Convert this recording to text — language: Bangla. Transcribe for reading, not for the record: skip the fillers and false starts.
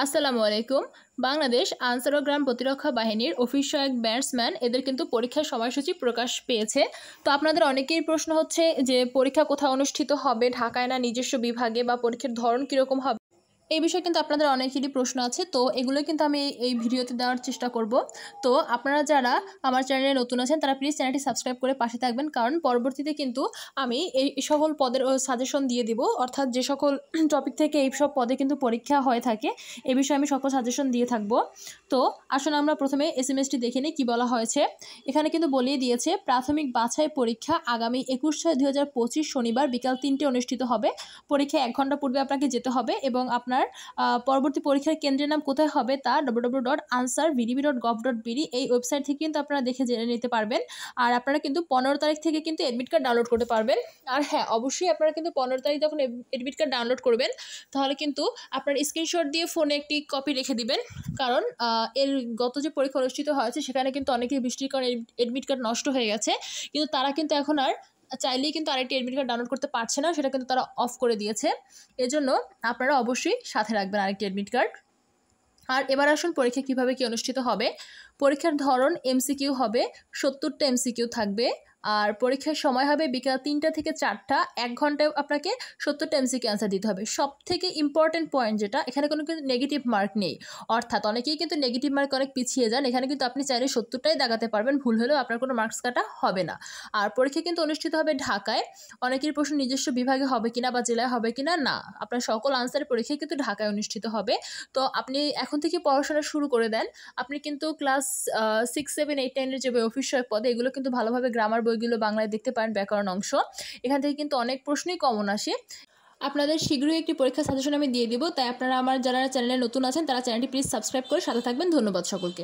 আসসালামু আলাইকুম। বাংলাদেশ আনসার ও গ্রাম প্রতিরক্ষা বাহিনীর অফিসিয়াল ব্যাটসম্যান এদের কিন্তু পরীক্ষার সময়সূচি প্রকাশ পেয়েছে। তো আপনাদের অনেকেই প্রশ্ন হচ্ছে যে পরীক্ষা কোথায় অনুষ্ঠিত হবে, ঢাকায় না নিজস্ব বিভাগে, বা পরীক্ষার ধরন কীরকম হবে। এই বিষয়ে কিন্তু আপনাদের অনেকেরই প্রশ্ন আছে, তো এগুলো কিন্তু আমি এই ভিডিওতে দেওয়ার চেষ্টা করব। তো আপনারা যারা আমার চ্যানেলে নতুন আছেন তারা প্লিজ চ্যানেলটি সাবস্ক্রাইব করে পাশে থাকবেন, কারণ পরবর্তীতে কিন্তু আমি এই সকল পদের সাজেশন দিয়ে দিব, অর্থাৎ যে সকল টপিক থেকে এই সব পদে কিন্তু পরীক্ষা হয়ে থাকে এই বিষয়ে আমি সকল সাজেশন দিয়ে থাকব। তো আসুন আমরা প্রথমে এসএমএসটি দেখে নিই কী বলা হয়েছে। এখানে কিন্তু বলিয়ে দিয়েছে প্রাথমিক বাছাই পরীক্ষা আগামী 21/6/2025 শনিবার বিকাল 3টে অনুষ্ঠিত হবে। পরীক্ষা 1 ঘন্টা পূর্বে আপনাকে যেতে হবে এবং আপনার পরবর্তী পরীক্ষার কেন্দ্রের নাম কোথায় হবে তা www.ansarvdb.gov.bd এই ওয়েবসাইট থেকে কিন্তু আপনারা দেখে জেনে নিতে পারবেন। আর আপনারা কিন্তু 15 তারিখ থেকে কিন্তু অ্যাডমিট কার্ড ডাউনলোড করতে পারবেন। আর হ্যাঁ, অবশ্যই আপনারা কিন্তু 15 তারিখ যখন অ্যাডমিট কার্ড ডাউনলোড করবেন তাহলে কিন্তু আপনার স্ক্রিনশট দিয়ে ফোনে একটি কপি রেখে দিবেন, কারণ এর গত যে পরীক্ষা অনুষ্ঠিত হয়েছে সেখানে কিন্তু অনেকেই বৃষ্টির কারণে অ্যাডমিট কার্ড নষ্ট হয়ে গেছে, কিন্তু তারা কিন্তু এখন আর চাইলেই কিন্তু আরেকটি অ্যাডমিট কার্ড ডাউনলোড করতে পারছে না, সেটা কিন্তু তারা অফ করে দিয়েছে। এজন্য আপনারা অবশ্যই সাথে রাখবেন আরেকটি অ্যাডমিট কার্ড। আর এবার আসুন পরীক্ষা কিভাবে কি অনুষ্ঠিত হবে। পরীক্ষার ধরন এমসিকিউ হবে, 70টা এমসিকিউ থাকবে। আর পরীক্ষার সময় হবে বিকাল 3টা থেকে 4টা, 1 ঘন্টায় আপনাকে 70টা এমসিকিউ অ্যান্সার দিতে হবে। সব থেকে ইম্পর্টেন্ট পয়েন্ট যেটা, এখানে কোনো কিন্তু নেগেটিভ মার্ক নেই, অর্থাৎ অনেকেই কিন্তু নেগেটিভ মার্ক অনেক পিছিয়ে যান, এখানে কিন্তু আপনি চাইলে 70টাই দাগাতে পারবেন, ভুল হলেও আপনার কোনো মার্কস কাটা হবে না। আর পরীক্ষা কিন্তু অনুষ্ঠিত হবে ঢাকায়। অনেকের প্রশ্ন নিজস্ব বিভাগে হবে কিনা বা জেলায় হবে কিনা, না, আপনার সকল আনসারের পরীক্ষা কিন্তু ঢাকায় অনুষ্ঠিত হবে। তো আপনি এখন থেকে পড়াশোনা শুরু করে দেন। আপনি কিন্তু ক্লাস 6, 7, 8, 10 যে অফিসিয়াল পদে এগুলো কিন্তু ভালোভাবে গ্রামার বইগুলো বাংলায় দেখতে পারেন, ব্যাকরণ অংশ এখান থেকে কিন্তু অনেক প্রশ্নই কমন আসে। আপনাদের শীঘ্রই একটি পরীক্ষা সাজেশন আমি দিয়ে দিব, তাই আপনারা আমার যারা চ্যানেলে নতুন আছেন তারা চ্যানেলটি প্লিজ সাবস্ক্রাইব করে সাথে থাকবেন। ধন্যবাদ সকলকে।